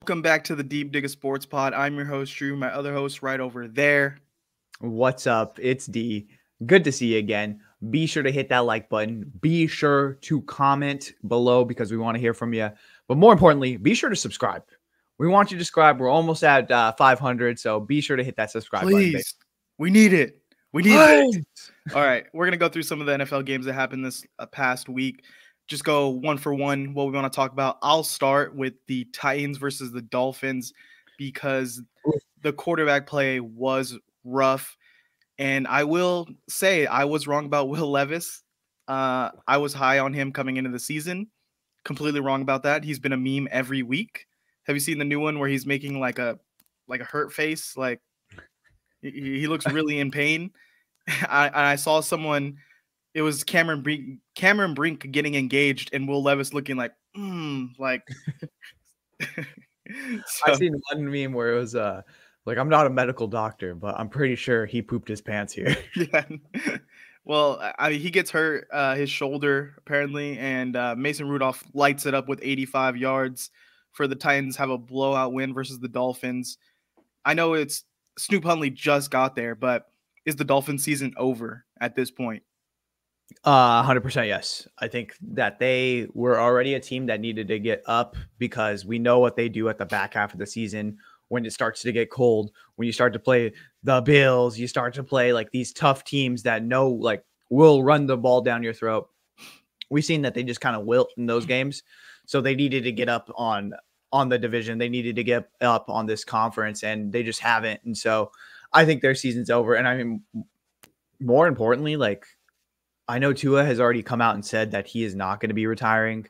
Welcome back to the Deep Digger Sports Pod. I'm your host, Drew. My other host right over there. What's up? It's D. Good to see you again. Be sure to hit that like button. Be sure to comment below because we want to hear from you. But more importantly, be sure to subscribe. We want you to subscribe. We're almost at 500, so be sure to hit that subscribe button. Please. We need it. We need it. All right. We're going to go through some of the NFL games that happened this past week. Just go one for one what we want to talk about. I'll start with the Titans versus the Dolphins because the quarterback play was rough. And I will say I was wrong about Will Levis. I was high on him coming into the season. Completely wrong about that. He's been a meme every week. Have you seen the new one where he's making like a hurt face? Like he looks really in pain. I saw someone. It was Cameron Brink getting engaged, and Will Levis looking like. So, I've seen one meme where it was like, I'm not a medical doctor, but I'm pretty sure he pooped his pants here. Yeah. Well, he gets hurt his shoulder apparently, and Mason Rudolph lights it up with 85 yards for the Titans. Have a blowout win versus the Dolphins. I know it's Snoop Huntley just got there, but is the Dolphins season over at this point? 100% yes. I think that they were already a team that needed to get up because we know what they do at the back half of the season when it starts to get cold. When you start to play the Bills, you start to play like these tough teams that know like will run the ball down your throat. We've seen that they just kind of wilt in those games. So they needed to get up on the division. They needed to get up on this conference, and they just haven't. And so I think their season's over. And I mean, more importantly, like, I know Tua has already come out and said that he is not going to be retiring,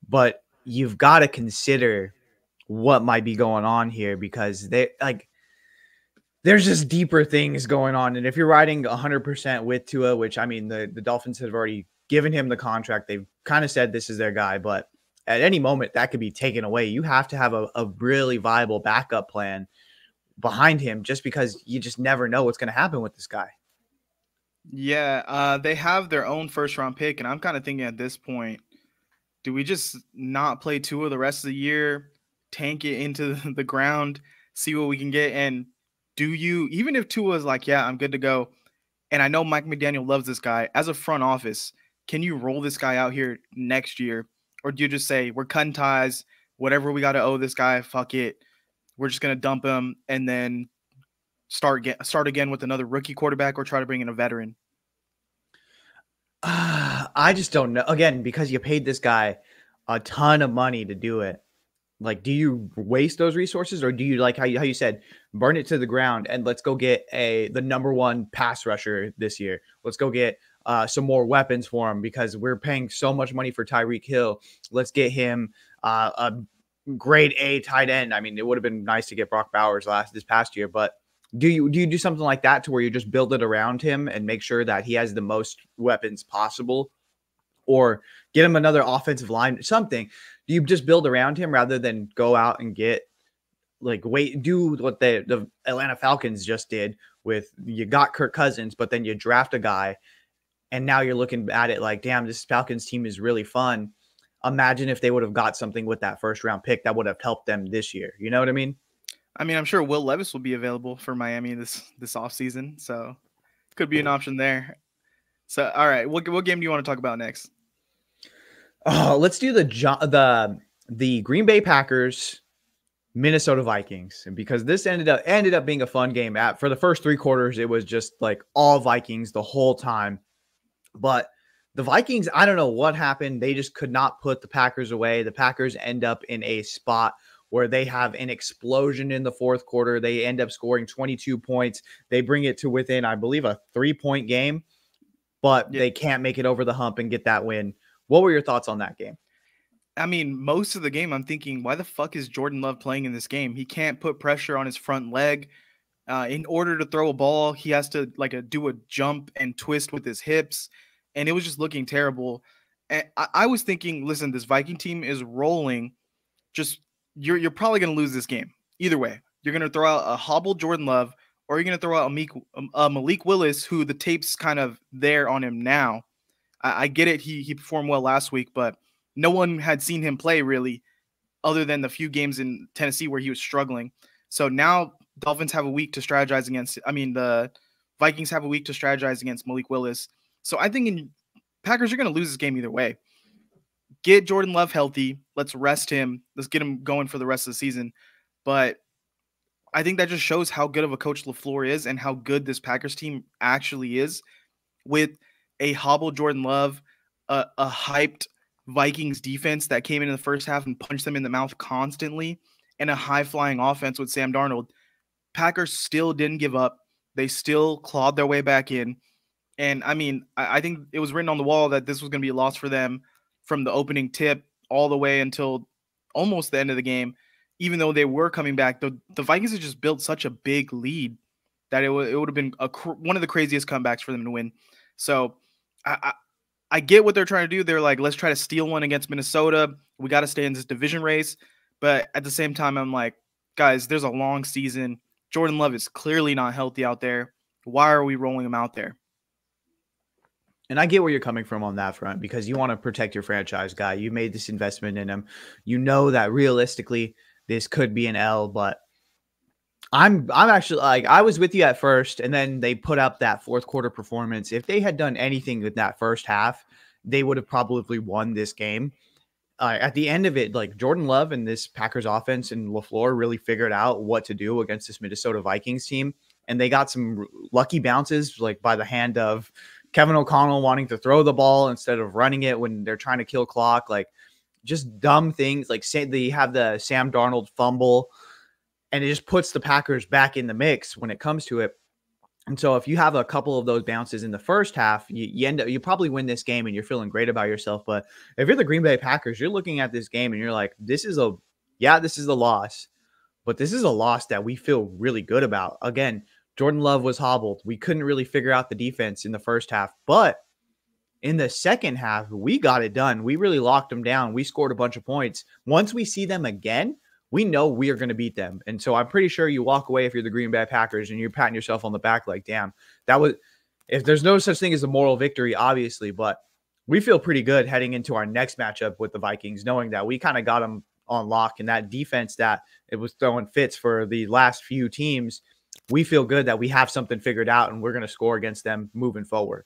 but you've got to consider what might be going on here because there's just deeper things going on. And if you're riding 100% with Tua, which I mean, the Dolphins have already given him the contract, they've kind of said this is their guy, but at any moment that could be taken away. You have to have a really viable backup plan behind him just because you just never know what's going to happen with this guy. Yeah, they have their own first-round pick, and I'm kind of thinking at this point, do we just not play Tua the rest of the year, tank it into the ground, see what we can get? And do you, even if Tua is like, yeah, I'm good to go, and I know Mike McDaniel loves this guy, as a front office, can you roll this guy out here next year? Or do you just say, we're cutting ties, whatever we got to owe this guy, fuck it, we're just going to dump him, and then start again with another rookie quarterback or try to bring in a veteran? I just don't know. Again, because you paid this guy a ton of money to do it. Like, do you waste those resources, or do you, like how you said, burn it to the ground and let's go get the number one pass rusher this year. Let's go get some more weapons for him because we're paying so much money for Tyreek Hill. Let's get him a grade A tight end. I mean, it would have been nice to get Brock Bowers this past year, but do you do something like that to where you just build it around him and make sure that he has the most weapons possible, or get him another offensive line, something? Do you just build around him rather than go out and get do what the Atlanta Falcons just did with, you got Kirk Cousins, but then you draft a guy and now you're looking at it like, damn, this Falcons team is really fun. Imagine if they would have got something with that first round pick that would have helped them this year. You know what I mean? I mean, I'm sure Will Levis will be available for Miami this offseason, so could be an option there. So, all right, what game do you want to talk about next? Let's do the Green Bay Packers, Minnesota Vikings, and because this ended up being a fun game. For the first 3 quarters, it was just like all Vikings the whole time, but the Vikings, I don't know what happened. They just could not put the Packers away. The Packers end up in a spot where they have an explosion in the fourth quarter. They end up scoring 22 points. They bring it to within, I believe, a 3-point game, but they can't make it over the hump and get that win. What were your thoughts on that game? I mean, most of the game, I'm thinking, why the fuck is Jordan Love playing in this game? He can't put pressure on his front leg. In order to throw a ball, he has to do a jump and twist with his hips, and it was just looking terrible. And I was thinking, listen, this Viking team is rolling. Just you're probably going to lose this game. Either way, you're going to throw out a hobbled Jordan Love, or you're going to throw out Malik Willis, who the tape's kind of there on him now. I get it. He performed well last week, but no one had seen him play really other than the few games in Tennessee where he was struggling. So now Dolphins have a week to strategize against. I mean, the Vikings have a week to strategize against Malik Willis. So I think in Packers, you're going to lose this game either way. Get Jordan Love healthy. Let's rest him. Let's get him going for the rest of the season. But I think that just shows how good of a coach LaFleur is and how good this Packers team actually is with a hobbled Jordan Love, a hyped Vikings defense that came in the first half and punched them in the mouth constantly, and a high-flying offense with Sam Darnold. Packers still didn't give up. They still clawed their way back in. And, I mean, I think it was written on the wall that this was going to be a loss for them from the opening tip all the way until almost the end of the game. Even though they were coming back, the Vikings had just built such a big lead that it would have been one of the craziest comebacks for them to win. So I get what they're trying to do. They're like, let's try to steal one against Minnesota. We got to stay in this division race. But at the same time, I'm like, guys, there's a long season. Jordan Love is clearly not healthy out there. Why are we rolling him out there? And I get where you're coming from on that front because you want to protect your franchise guy. You made this investment in him. You know that realistically this could be an L, but I'm actually like, I was with you at first, and then they put up that fourth quarter performance. If they had done anything with that first half, they would have probably won this game. At the end of it, like Jordan Love and this Packers offense and LaFleur really figured out what to do against this Minnesota Vikings team. And they got some lucky bounces, like by the hand of Kevin O'Connell wanting to throw the ball instead of running it when they're trying to kill clock, like just dumb things. Like say they have the Sam Darnold fumble, and it just puts the Packers back in the mix when it comes to it. And so if you have a couple of those bounces in the first half, you probably win this game and you're feeling great about yourself. But if you're the Green Bay Packers, you're looking at this game and you're like, this is a loss, but this is a loss that we feel really good about. Again, Jordan Love was hobbled. We couldn't really figure out the defense in the first half, but in the second half, we got it done. We really locked them down. We scored a bunch of points. Once we see them again, we know we are going to beat them. And so I'm pretty sure you walk away if you're the Green Bay Packers and you're patting yourself on the back like, damn, that was, if there's no such thing as a moral victory, obviously, but we feel pretty good heading into our next matchup with the Vikings, knowing that we kind of got them on lock, and that defense that it was throwing fits for the last few teams. We feel good that we have something figured out and we're going to score against them moving forward.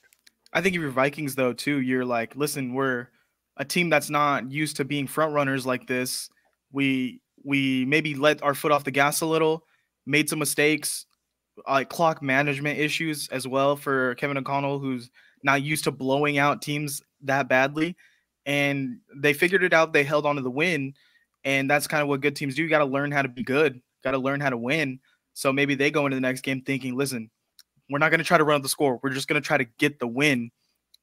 I think if you're Vikings, though, too, you're like, listen, we're a team that's not used to being front runners like this. We maybe let our foot off the gas a little, made some mistakes, like clock management issues as well for Kevin O'Connell, who's not used to blowing out teams that badly. And they figured it out. They held on to the win. And that's kind of what good teams do. You got to learn how to be good, got to learn how to win. So maybe they go into the next game thinking, listen, we're not going to try to run up the score. We're just going to try to get the win.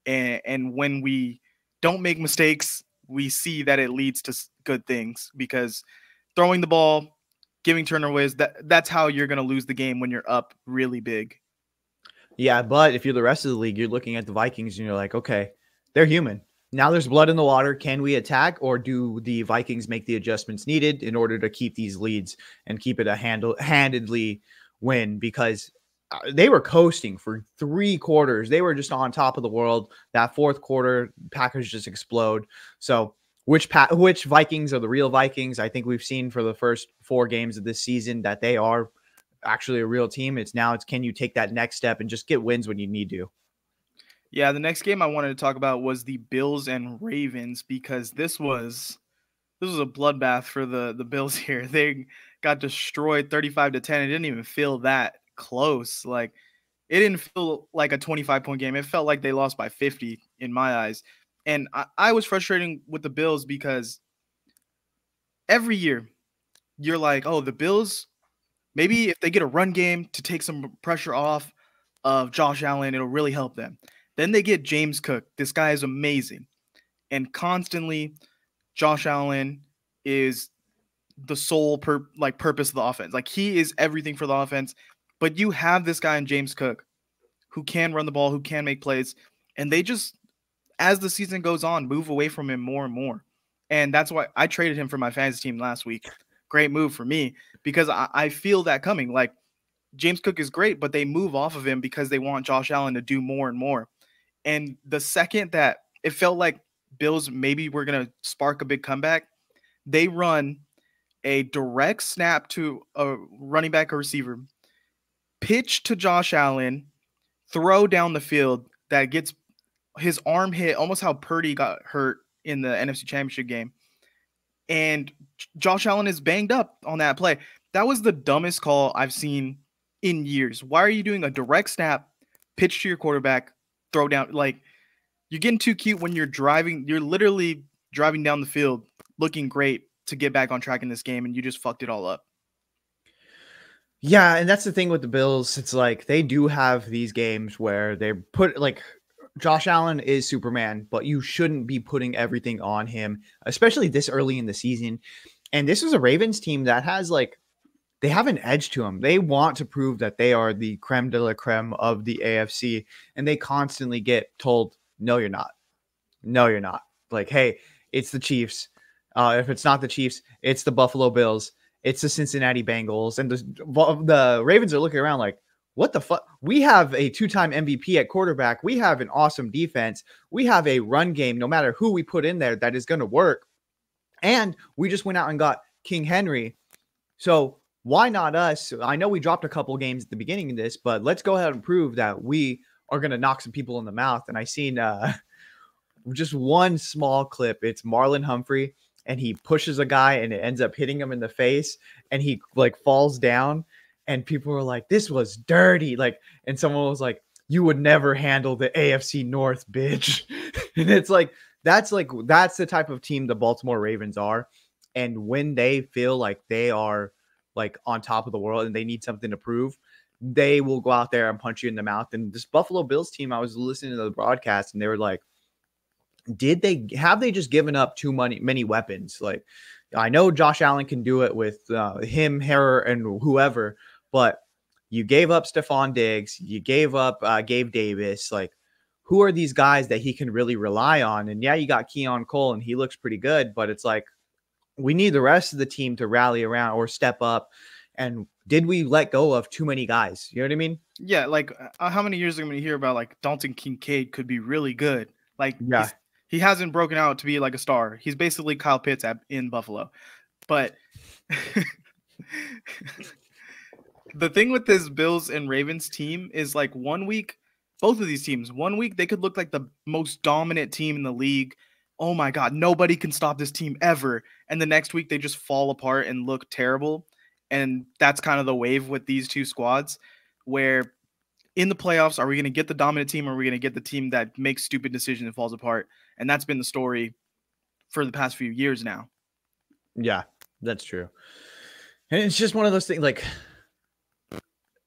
And when we don't make mistakes, we see that it leads to good things, because throwing the ball, giving turnovers, that's how you're going to lose the game when you're up really big. Yeah, but if you're the rest of the league, you're looking at the Vikings and you're like, okay, they're human. Now there's blood in the water. Can we attack, or do the Vikings make the adjustments needed in order to keep these leads and keep it a handedly win? Because they were coasting for 3 quarters. They were just on top of the world. That fourth quarter, Packers just explode. So which Vikings are the real Vikings? I think we've seen for the first 4 games of this season that they are actually a real team. It's can you take that next step and just get wins when you need to? Yeah, the next game I wanted to talk about was the Bills and Ravens, because this was a bloodbath for the Bills here. They got destroyed 35-10. It didn't even feel that close. Like, it didn't feel like a 25-point game. It felt like they lost by 50 in my eyes. And I was frustrating with the Bills because every year you're like, oh, the Bills, maybe if they get a run game to take some pressure off of Josh Allen, it'll really help them. Then they get James Cook. This guy is amazing. And constantly, Josh Allen is the sole purpose of the offense. Like, he is everything for the offense. But you have this guy in James Cook who can run the ball, who can make plays. And they just, as the season goes on, move away from him more and more. And that's why I traded him for my fantasy team last week. Great move for me, because I feel that coming. Like, James Cook is great, but they move off of him because they want Josh Allen to do more and more. And the second that it felt like Bills maybe were going to spark a big comeback, they run a direct snap to a running back or receiver, pitch to Josh Allen, throw down the field that gets his arm hit, almost how Purdy got hurt in the NFC Championship game. And Josh Allen is banged up on that play. That was the dumbest call I've seen in years. Why are you doing a direct snap, pitch to your quarterback, throw down? Like, you're getting too cute when you're driving. You're literally driving down the field looking great to get back on track in this game, and you just fucked it all up. Yeah, and that's the thing with the Bills. It's like they do have these games where they put like Josh Allen is Superman, but you shouldn't be putting everything on him, especially this early in the season. And this is a Ravens team that has like they have an edge to them. They want to prove that they are the creme de la creme of the AFC, and they constantly get told, "No, you're not. No, you're not." Like, hey, it's the Chiefs. If it's not the Chiefs, it's the Buffalo Bills. It's the Cincinnati Bengals, and the Ravens are looking around like, what the fuck? We have a 2-time MVP at quarterback. We have an awesome defense. We have a run game, no matter who we put in there, that is going to work. And we just went out and got King Henry. So why not us? I know we dropped a couple games at the beginning of this, but let's go ahead and prove that we are going to knock some people in the mouth. And I seen just one small clip. It's Marlon Humphrey, and he pushes a guy and it ends up hitting him in the face, and he like falls down, and people were like, this was dirty. Like, and someone was like, you would never handle the AFC North, bitch. And it's like, that's the type of team the Baltimore Ravens are. And when they feel like they are like on top of the world and they need something to prove, they will go out there and punch you in the mouth. And this Buffalo Bills team, I was listening to the broadcast and they were like, have they just given up too many weapons? Like, I know Josh Allen can do it with him, Harrer, and whoever, but you gave up Stephon Diggs, you gave up Gabe Davis. Like, who are these guys that he can really rely on? And yeah, you got Keon Cole, and he looks pretty good, but it's like we need the rest of the team to rally around or step up. And did we let go of too many guys? You know what I mean? Yeah, like how many years are we going to hear about like Dalton Kincaid could be really good? Like, yeah. He hasn't broken out to be like a star. He's basically Kyle Pitts in Buffalo. But the thing with this Bills and Ravens team is like 1 week, both of these teams, 1 week, they could look like the most dominant team in the league. Oh my God, nobody can stop this team ever. And the next week they just fall apart and look terrible. And that's kind of the wave with these two squads where in the playoffs, are we going to get the dominant team or are we going to get the team that makes stupid decisions and falls apart? And that's been the story for the past few years now. Yeah, that's true. And it's just one of those things, like,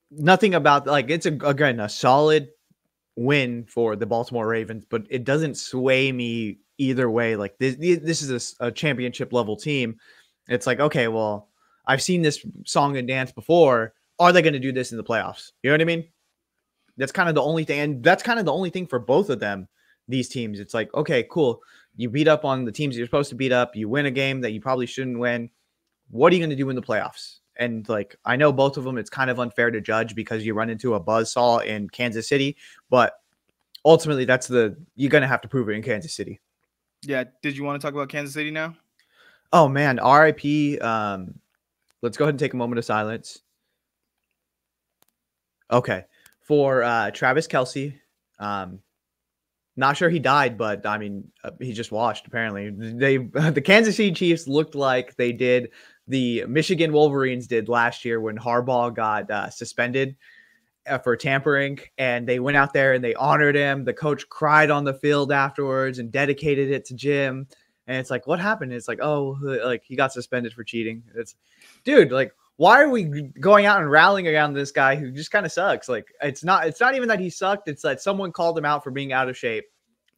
nothing about, like, it's, again, a solid win for the Baltimore Ravens, but it doesn't sway me either way. Like, this is a championship level team. It's like, okay, well, I've seen this song and dance before. Are they going to do this in the playoffs? You know what I mean? That's kind of the only thing. And that's kind of the only thing for both of them, these teams. It's like, okay, cool. You beat up on the teams you're supposed to beat up. You win a game that you probably shouldn't win. What are you going to do in the playoffs? And like, I know both of them, it's kind of unfair to judge because you run into a buzzsaw in Kansas City, but ultimately you're going to have to prove it in Kansas City. Yeah. Did you want to talk about Kansas City now? Oh man. RIP. Let's go ahead and take a moment of silence. Okay. For Travis Kelce, not sure he died, but I mean, he just washed. Apparently, the Kansas City Chiefs looked like they did the Michigan Wolverines did last year when Harbaugh got suspended for tampering, and they went out there and they honored him. The coach cried on the field afterwards and dedicated it to Jim. And it's like, what happened? It's like, oh, like he got suspended for cheating. It's, dude, like, why are we going out and rallying around this guy who just kind of sucks? Like, it's not even that he sucked. It's that someone called him out for being out of shape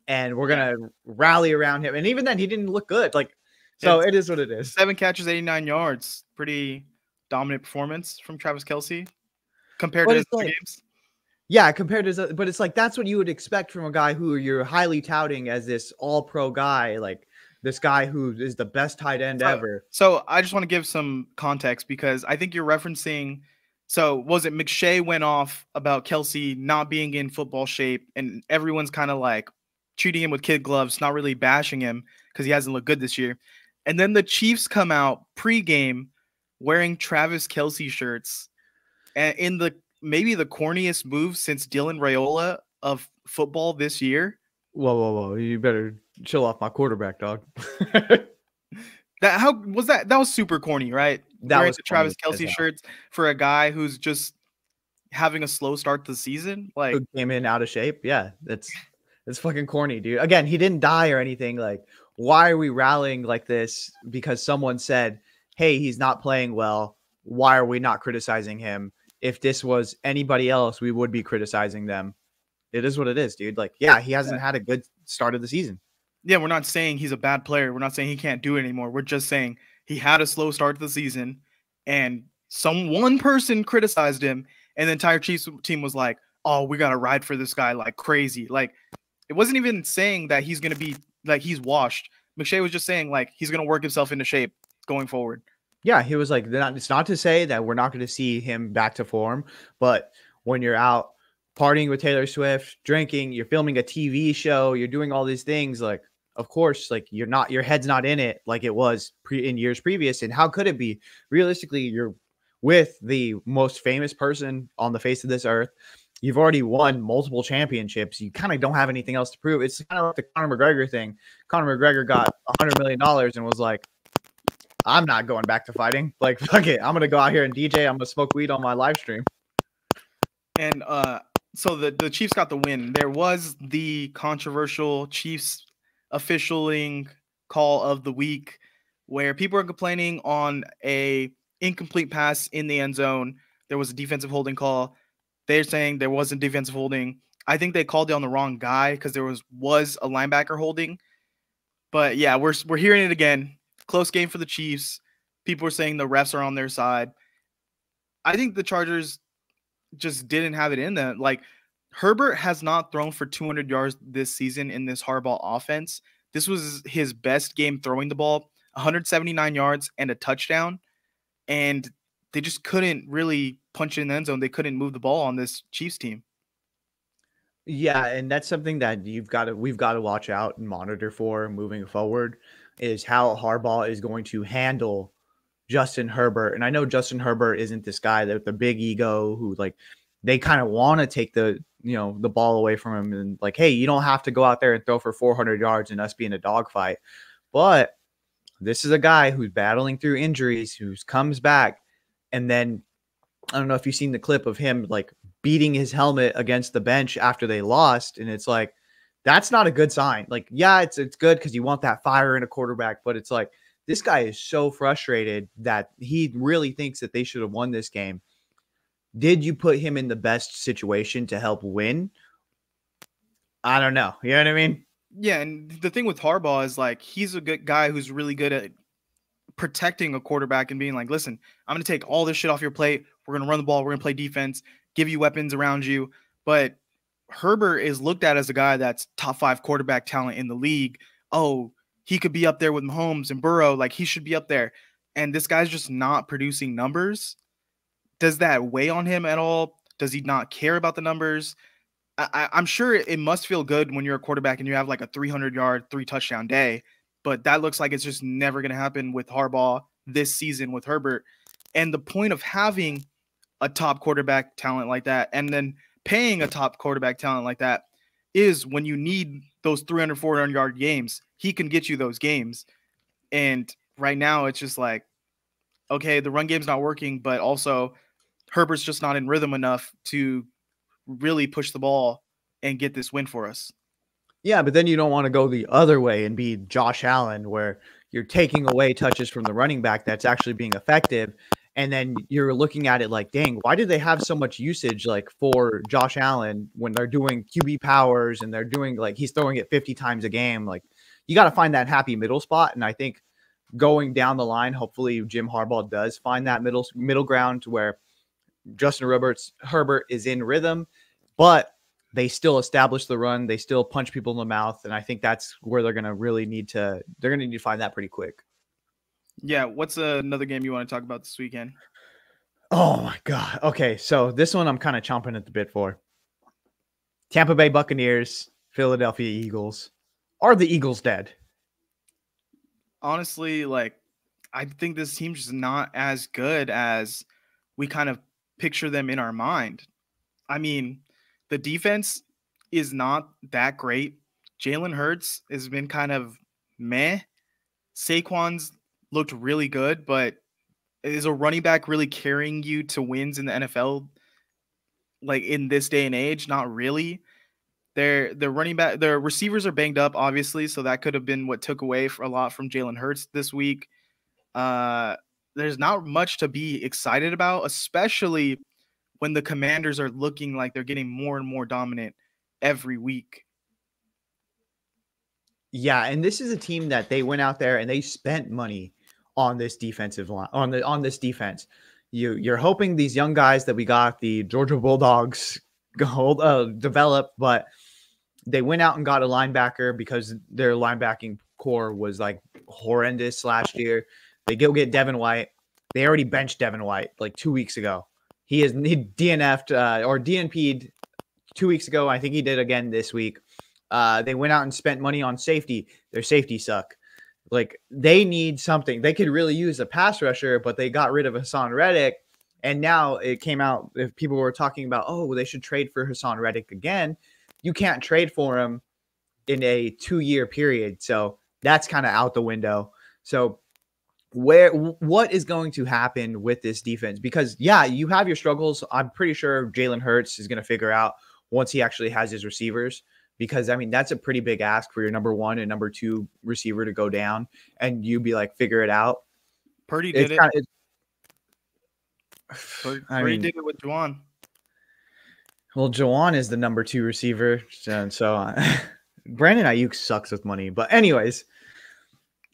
and we're going to rally around him. And even then he didn't look good. Like, so it is what it is. 7 catches, 89 yards. Pretty dominant performance from Travis Kelce compared to his other games. Yeah, compared to, but it's like, that's what you would expect from a guy who you're highly touting as this all pro guy. Like, this guy who is the best tight end ever. So I just want to give some context because I think you're referencing. So was it McShay went off about Kelce not being in football shape and everyone's kind of like treating him with kid gloves, not really bashing him because he hasn't looked good this year. And then the Chiefs come out pregame wearing Travis Kelce shirts and in maybe the corniest move since Dylan Raiola of football this year. Whoa. You better chill off my quarterback, dog. That was super corny, right? That Wearing was the corny Travis Kelce shirts for a guy who's just having a slow start to the season. Like, who came in out of shape. Yeah, it's fucking corny, dude. Again, he didn't die or anything. Like, why are we rallying like this? Because someone said, hey, he's not playing well. Why are we not criticizing him? If this was anybody else, we would be criticizing them. It is what it is, dude. Like, yeah, he hasn't had a good start of the season. Yeah, we're not saying he's a bad player. We're not saying he can't do it anymore. We're just saying he had a slow start to the season and one person criticized him and the entire Chiefs team was like, oh, we got to ride for this guy like crazy. Like, it wasn't even saying that he's going to be like he's washed. McShay was just saying like he's going to work himself into shape going forward. Yeah, he was like, it's not to say that we're not going to see him back to form, but when you're out partying with Taylor Swift, drinking, you're filming a TV show, you're doing all these things, like, of course, like your head's not in it like it was in years previous. And how could it be? Realistically, you're with the most famous person on the face of this earth. You've already won multiple championships. You kind of don't have anything else to prove. It's kind of like the Conor McGregor thing. Conor McGregor got $100 million and was like, I'm not going back to fighting. Like, fuck it. I'm going to go out here and DJ. I'm going to smoke weed on my live stream. And so the Chiefs got the win. There was the controversial Chiefs officialing call of the week where people are complaining on a incomplete pass in the end zone. There was a defensive holding call. They're saying there wasn't defensive holding. I think they called it on the wrong guy because there was a linebacker holding. But yeah, we're hearing it again. Close game for the Chiefs. People are saying the refs are on their side. I think the Chargers just didn't have it in them. Like, Herbert has not thrown for 200 yards this season in this Harbaugh offense. This was his best game throwing the ball, 179 yards and a touchdown. And they just couldn't really punch it in the end zone. They couldn't move the ball on this Chiefs team. Yeah, and that's something that we've got to watch out and monitor for moving forward, is how Harbaugh is going to handle Justin Herbert. And I know Justin Herbert isn't this guy with the big ego who, like, they kind of want to take the ball away from him and like, hey, you don't have to go out there and throw for 400 yards and us be in a dogfight. But this is a guy who's battling through injuries, who comes back. And then I don't know if you've seen the clip of him like beating his helmet against the bench after they lost. And it's like, that's not a good sign. Like, yeah, it's good because you want that fire in a quarterback, but it's like, this guy is so frustrated that he really thinks that they should have won this game. Did you put him in the best situation to help win? I don't know. You know what I mean? Yeah, and the thing with Harbaugh is like he's a good guy who's really good at protecting a quarterback and being like, listen, I'm going to take all this shit off your plate. We're going to run the ball. We're going to play defense, give you weapons around you. But Herbert is looked at as a guy that's top 5 quarterback talent in the league. Oh, he could be up there with Mahomes and Burrow. Like, he should be up there. And this guy's just not producing numbers. Does that weigh on him at all? Does he not care about the numbers? I'm sure it must feel good when you're a quarterback and you have like a 300-yard, 3-touchdown day, but that looks like it's just never going to happen with Harbaugh this season with Herbert. And the point of having a top quarterback talent like that and then paying a top quarterback talent like that is when you need those 300, 400-yard games, he can get you those games. And right now it's just like, okay, the run game's not working, but also Herbert's just not in rhythm enough to really push the ball and get this win for us. Yeah, but then you don't want to go the other way and be Josh Allen, where you're taking away touches from the running back that's actually being effective. And then you're looking at it like, dang, why did they have so much usage like for Josh Allen when they're doing QB powers and they're doing like he's throwing it 50 times a game? Like, you got to find that happy middle spot. And I think going down the line, hopefully Jim Harbaugh does find that middle ground where Justin Herbert is in rhythm, but they still establish the run. They still punch people in the mouth. And I think that's where they're going to really need to find that pretty quick. Yeah. What's another game you want to talk about this weekend? Oh my God. Okay. So this one I'm kind of chomping at the bit for. Tampa Bay Buccaneers, Philadelphia Eagles. Are the Eagles dead? Honestly, like, I think this team's just not as good as we kind of picture them in our mind. I mean, the defense is not that great. Jalen Hurts has been kind of meh. Saquon's looked really good, but is a running back really carrying you to wins in the NFL like in this day and age? Not really. Their receivers are banged up, obviously, so that could have been what took away for a lot from Jalen Hurts this week. Uh, there's not much to be excited about, especially when the Commanders are looking like they're getting more and more dominant every week. Yeah, and this is a team that they went out there and they spent money on this defensive line, on this defense. You're hoping these young guys that we got, the Georgia Bulldogs, develop, but they went out and got a linebacker because their linebacking core was like horrendous last year. They go get Devin White. They already benched Devin White like 2 weeks ago. He DNF'd or DNP'd 2 weeks ago. I think he did again this week. They went out and spent money on safety. Their safety suck. Like, they need something. They could really use a pass rusher, but they got rid of Hassan Reddick. And now it came out, if people were talking about, oh, they should trade for Hassan Reddick again. You can't trade for him in a 2-year period. So that's kind of out the window. So what is going to happen with this defense? Because, yeah, you have your struggles. I'm pretty sure Jalen Hurts is going to figure out once he actually has his receivers. Because, I mean, that's a pretty big ask for your number 1 and number 2 receiver to go down and you be like, figure it out. Purdy did it. Purdy did it with Juwan. Well, Juwan is the number 2 receiver. So Brandon Ayuk sucks with money. But anyways,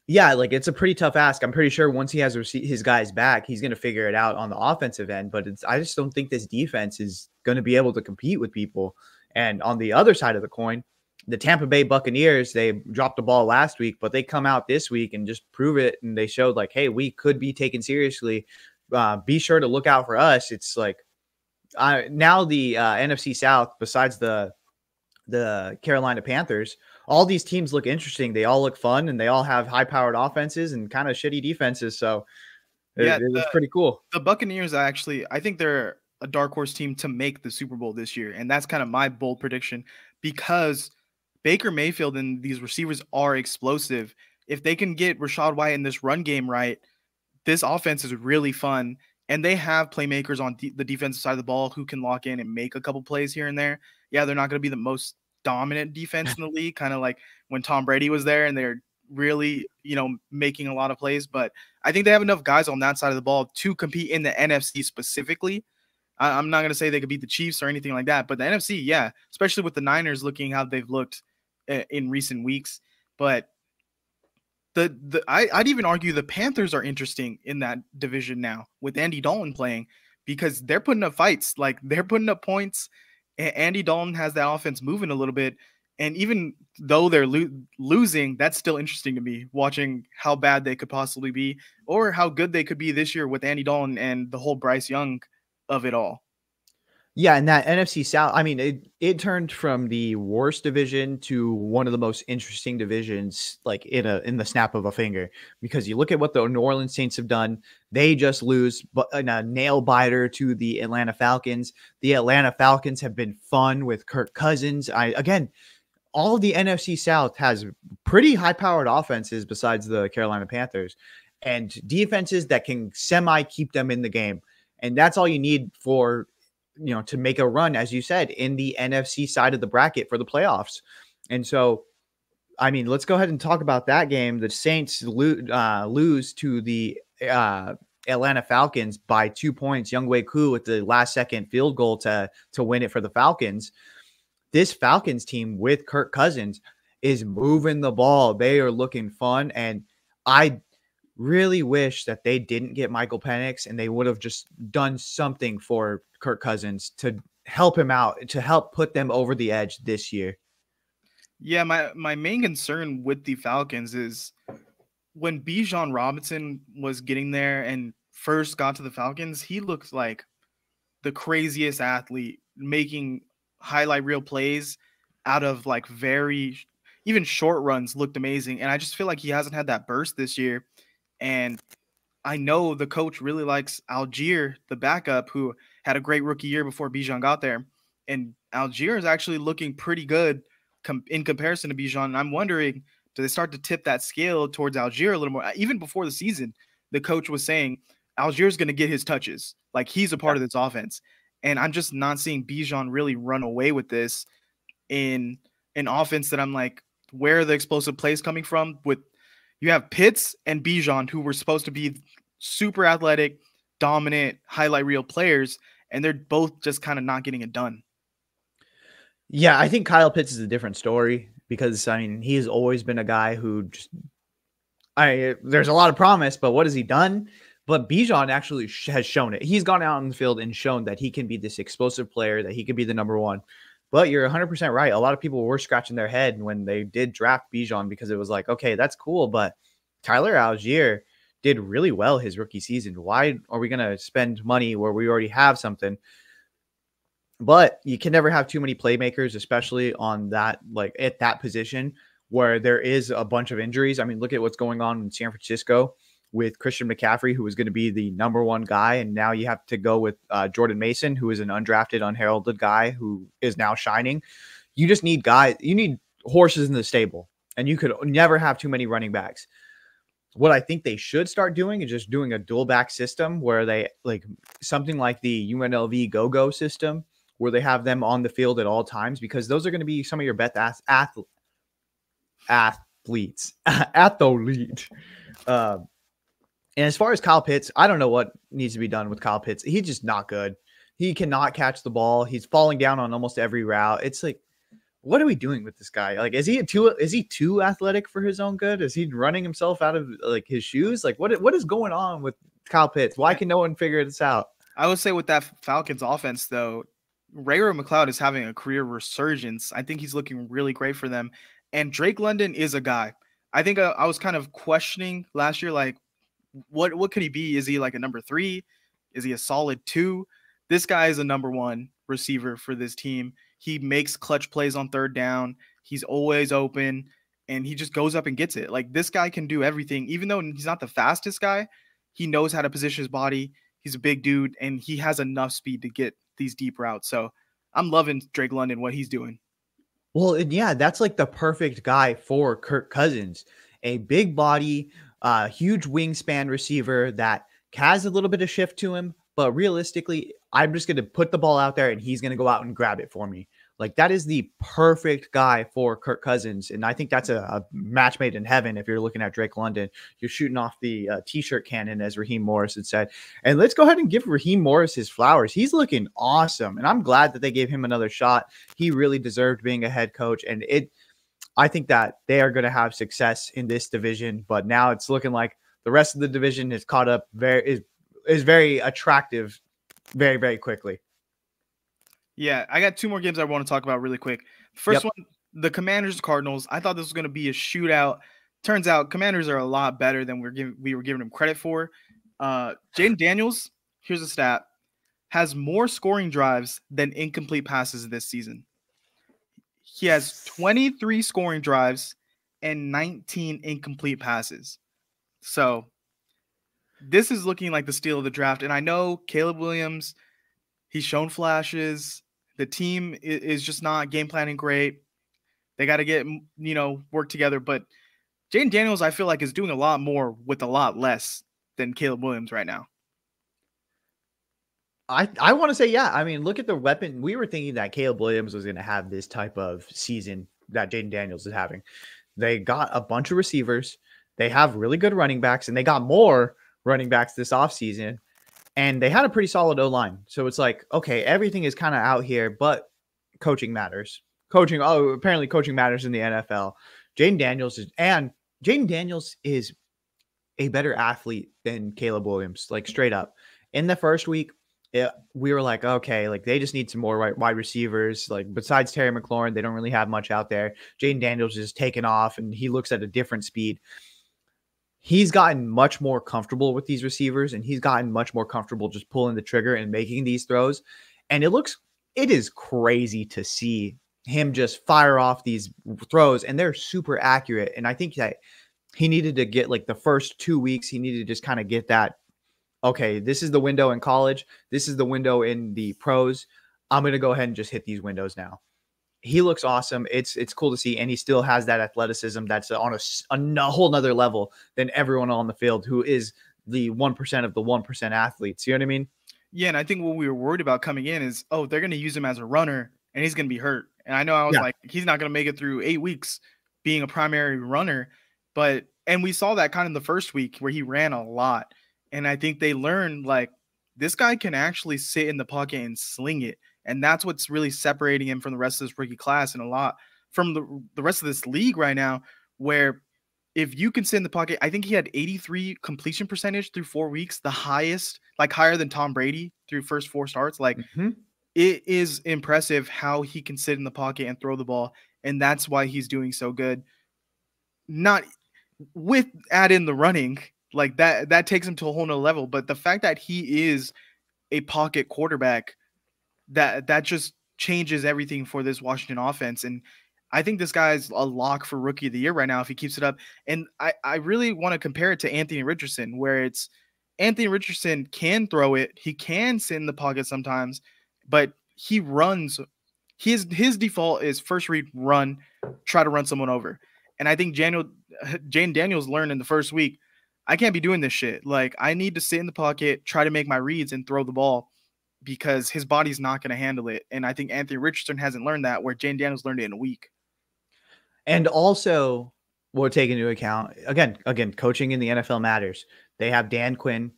yeah, like, it's a pretty tough ask. I'm pretty sure once he has his guys back, he's going to figure it out on the offensive end. But I just don't think this defense is going to be able to compete with people. And on the other side of the coin, the Tampa Bay Buccaneers, they dropped the ball last week, but they come out this week and just prove it. And they showed like, hey, we could be taken seriously. Be sure to look out for us. It's like now the NFC South, besides the Carolina Panthers, all these teams look interesting. They all look fun and they all have high-powered offenses and kind of shitty defenses. So it was pretty cool. The Buccaneers, I think they're a dark horse team to make the Super Bowl this year. And that's kind of my bold prediction because Baker Mayfield and these receivers are explosive. If they can get Rachaad White in this run game right, this offense is really fun. And they have playmakers on the defensive side of the ball who can lock in and make a couple plays here and there. Yeah, they're not going to be the most dominant defense in the league, kind of like when Tom Brady was there and they're really, making a lot of plays. But I think they have enough guys on that side of the ball to compete in the NFC specifically. I'm not going to say they could beat the Chiefs or anything like that, but the NFC, yeah, especially with the Niners looking how they've looked in recent weeks. But I'd even argue the Panthers are interesting in that division now with Andy Dalton playing because they're putting up fights, like they're putting up points. Andy Dalton has that offense moving a little bit. And even though they're losing, that's still interesting to me, watching how bad they could possibly be or how good they could be this year with Andy Dalton and the whole Bryce Young of it all. Yeah, and that NFC South, I mean, it turned from the worst division to one of the most interesting divisions, like in the snap of a finger. Because you look at what the New Orleans Saints have done, they just lose in a nail biter to the Atlanta Falcons. The Atlanta Falcons have been fun with Kirk Cousins. Again, all of the NFC South has pretty high-powered offenses besides the Carolina Panthers and defenses that can semi keep them in the game. And that's all you need for, to make a run, as you said, in the NFC side of the bracket for the playoffs. And so, I mean, let's go ahead and talk about that game. The Saints lose to the Atlanta Falcons by 2 points. Younghoe Koo with the last second field goal to win it for the Falcons. This Falcons team with Kirk Cousins is moving the ball. They are looking fun. And I really wish that they didn't get Michael Penix and they would have just done something for Kirk Cousins to help him out, to help put them over the edge this year. Yeah, my main concern with the Falcons is when Bijan Robinson was getting there and first got to the Falcons, he looked like the craziest athlete, making highlight reel plays out of like even short runs looked amazing. And I just feel like he hasn't had that burst this year. And I know the coach really likes Algier, the backup, who had a great rookie year before Bijan got there. And Algier is actually looking pretty good in comparison to Bijan. And I'm wondering, do they start to tip that scale towards Algier a little more? Even before the season, the coach was saying Algier's going to get his touches. Like, he's a part of this offense. And I'm just not seeing Bijan really run away with this in an offense that I'm like, where are the explosive plays coming from? With you have Pitts and Bijan, who were supposed to be super athletic, dominant, highlight reel players, and they're both just kind of not getting it done. Yeah, I think Kyle Pitts is a different story because, I mean, he's always been a guy who just there's a lot of promise, but what has he done? But Bijan actually has shown it. He's gone out on the field and shown that he can be this explosive player, that he could be the number one. But you're 100% right. A lot of people were scratching their head when they did draft Bijan because it was like, okay, that's cool, but Tyler Algier did really well his rookie season. Why are we going to spend money where we already have something? But you can never have too many playmakers, especially on that, like at that position where there is a bunch of injuries. I mean, look at what's going on in San Francisco with Christian McCaffrey, who was going to be the number one guy. And now you have to go with Jordan Mason, who is an undrafted, unheralded guy who is now shining. You just need guys. You need horses in the stable, and you could never have too many running backs. What I think they should start doing is just doing a dual back system where they like something like the UNLV go-go system, where they have them on the field at all times, because those are going to be some of your best athletes. And as far as Kyle Pitts, I don't know what needs to be done with Kyle Pitts. He's just not good. He cannot catch the ball. He's falling down on almost every route. It's like, what are we doing with this guy? Like, is he too athletic for his own good? Is he running himself out of like his shoes? Like, what is going on with Kyle Pitts? Why can no one figure this out? I would say with that Falcons offense, though, Ray-Ray McCloud is having a career resurgence. I think he's looking really great for them. And Drake London is a guy. I think I was kind of questioning last year, like, what could he be? Is he like a number 3? Is he a solid 2? This guy is a number 1 receiver for this team. He makes clutch plays on third down. He's always open, and he just goes up and gets it. Like, this guy can do everything. Even though he's not the fastest guy, he knows how to position his body. He's a big dude, and he has enough speed to get these deep routes. So I'm loving Drake London, what he's doing. Well, and yeah, that's like the perfect guy for Kirk Cousins. A big body, huge wingspan receiver that has a little bit of shift to him, but realistically, I'm just going to put the ball out there and he's going to go out and grab it for me. Like, that is the perfect guy for Kirk Cousins. And I think that's a match made in heaven. If you're looking at Drake London, you're shooting off the t-shirt cannon, as Raheem Morris had said. And let's go ahead and give Raheem Morris his flowers. He's looking awesome. And I'm glad that they gave him another shot. He really deserved being a head coach. And I think that they are going to have success in this division, but now it's looking like the rest of the division is caught up is very attractive very, very quickly. Yeah, I got 2 more games I want to talk about really quick. First one, the Commanders Cardinals. I thought this was going to be a shootout. Turns out Commanders are a lot better than we were giving them credit for. Jayden Daniels, here's a stat, has more scoring drives than incomplete passes this season. He has 23 scoring drives and 19 incomplete passes. So this is looking like the steal of the draft. And I know Caleb Williams, he's shown flashes. The team is just not game planning great. They got to get, work together. But Jayden Daniels, I feel like, is doing a lot more with a lot less than Caleb Williams right now. I want to say, yeah. I mean, look at the weapon. We were thinking that Caleb Williams was going to have this type of season that Jayden Daniels is having. They got a bunch of receivers. They have really good running backs, and they got more running backs this offseason. And they had a pretty solid O-line. So it's like, okay, everything is kind of out here, but coaching matters. Apparently coaching matters in the NFL. Jayden Daniels is a better athlete than Caleb Williams, like straight up. In the first week, we were like, okay, like they just need some more wide receivers. Like, besides Terry McLaurin, they don't really have much out there. Jayden Daniels is taking off, and he looks at a different speed. He's gotten much more comfortable with these receivers, and he's gotten much more comfortable just pulling the trigger and making these throws. And it is crazy to see him just fire off these throws, and they're super accurate. And I think that he needed to get like the first 2 weeks. He needed to just kind of get that. Okay, this is the window in college. This is the window in the pros. I'm going to go ahead and just hit these windows now. He looks awesome. It's cool to see. And he still has that athleticism that's on a whole nother level than everyone on the field who is the 1% of the 1% athletes. You know what I mean? Yeah, and I think what we were worried about coming in is, oh, they're going to use him as a runner and he's going to be hurt. And I know I was like, he's not going to make it through 8 weeks being a primary runner. And we saw that kind of the first week where he ran a lot. And I think they learned, like, this guy can actually sit in the pocket and sling it. And that's what's really separating him from the rest of this rookie class and a lot from the rest of this league right now, where if you can sit in the pocket, I think he had 83 completion percentage through 4 weeks, the highest, like higher than Tom Brady through first 4 starts. Like, it is impressive how he can sit in the pocket and throw the ball. And that's why he's doing so good. Not with add in the running, like that takes him to a whole nother level. But the fact that he is a pocket quarterback, that just changes everything for this Washington offense. And I think this guy's a lock for rookie of the year right now if he keeps it up. And I really want to compare it to Anthony Richardson, where it's Anthony Richardson can throw it. He can sit in the pocket sometimes, but he runs. His default is first read, run, try to run someone over. And I think Jayden Daniels learned in the first week, I can't be doing this shit. Like, I need to sit in the pocket, try to make my reads and throw the ball because his body's not going to handle it. And I think Anthony Richardson hasn't learned that, where Jayden Daniels learned it in a week. And also, we'll take into account, again, coaching in the NFL matters. They have Dan Quinn,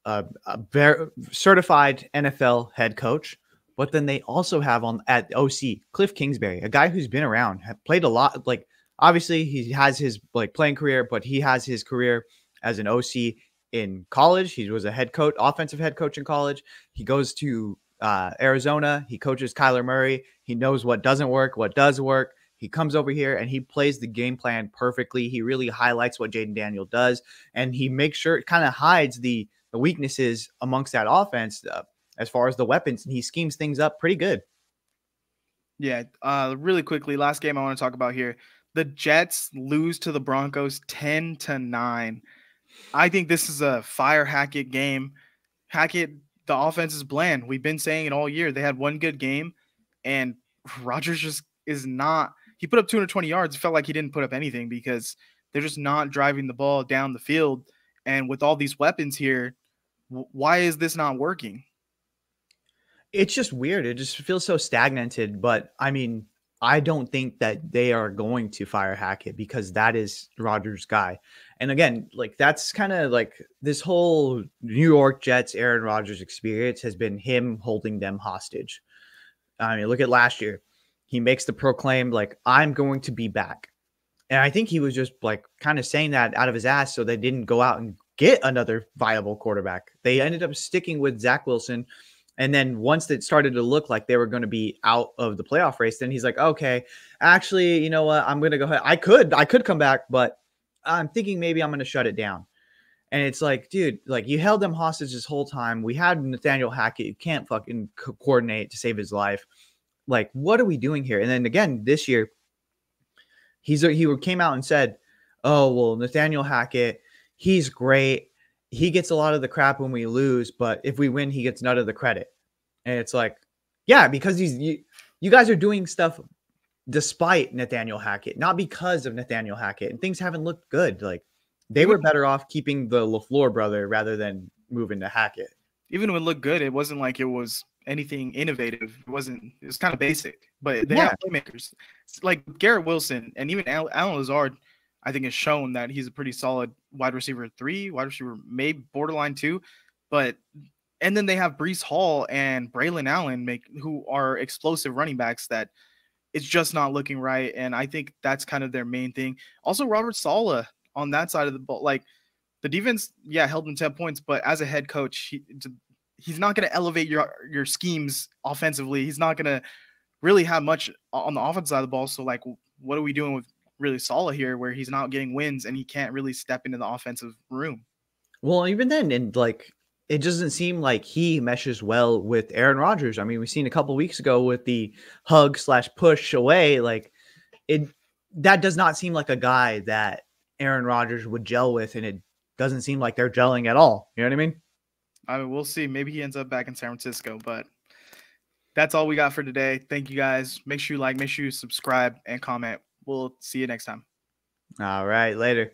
a very certified NFL head coach, but then they also have at OC, Cliff Kingsbury, a guy who's been around, played a lot. Like, obviously, he has his playing career, but he has his career as an OC in college. He was a head coach, offensive head coach in college. He goes to Arizona. He coaches Kyler Murray. He knows what doesn't work, what does work. He comes over here and he plays the game plan perfectly. He really highlights what Jayden Daniels does, and he makes sure it kind of hides the weaknesses amongst that offense as far as the weapons, and he schemes things up pretty good. Yeah, really quickly, last game I want to talk about here. The Jets lose to the Broncos 10-9. I think this is a fire Hackett game. Hackett, the offense is bland. We've been saying it all year. They had one good game, and Rodgers just is not. He put up 220 yards. It felt like he didn't put up anything because they're just not driving the ball down the field. And with all these weapons here, why is this not working? It's just weird. It just feels so stagnated. But, I mean, I don't think that they are going to fire Hackett because that is Rodgers' guy. And again, like, that's kind of like this whole New York Jets Aaron Rodgers experience has been him holding them hostage. I mean, look at last year. He makes the proclaim, like, I'm going to be back. And I think he was just like kind of saying that out of his ass so they didn't go out and get another viable quarterback. They ended up sticking with Zach Wilson. And then once it started to look like they were going to be out of the playoff race, then he's like, okay, actually, you know what? I'm going to go ahead. I could come back, but I'm thinking maybe I'm going to shut it down. And it's like, dude, like, you held them hostage this whole time. We had Nathaniel Hackett. You can't fucking coordinate to save his life. Like, what are we doing here? And then again, this year, he came out and said, oh, well, Nathaniel Hackett, he's great. He gets a lot of the crap when we lose, but if we win, he gets none of the credit. And it's like, yeah, because you guys are doing stuff despite Nathaniel Hackett, not because of Nathaniel Hackett. And things haven't looked good. Like, they were better off keeping the LaFleur brother rather than moving to Hackett. Even when it looked good, it wasn't like it was anything innovative. It was kind of basic, but they have playmakers. It's like Garrett Wilson and even Alan Lazard, I think, has shown that he's a pretty solid wide receiver 3, wide receiver maybe borderline 2. And then they have Breece Hall and Braylon Allen who are explosive running backs that it's just not looking right. And I think that's kind of their main thing. Also, Robert Saleh on that side of the ball, like, the defense, held them 10 points, but as a head coach, he's not going to elevate your schemes offensively. He's not going to really have much on the offensive side of the ball. So, like, what are we doing with really Saleh here, where he's not getting wins and he can't really step into the offensive room? Well, even then, and like, it doesn't seem like he meshes well with Aaron Rodgers. I mean, we've seen a couple weeks ago with the hug/push away, like, that does not seem like a guy that Aaron Rodgers would gel with, and it doesn't seem like they're gelling at all. You know what I mean? We'll see. Maybe he ends up back in San Francisco, but that's all we got for today. Thank you guys. Make sure you like, make sure you subscribe and comment. We'll see you next time. All right, later.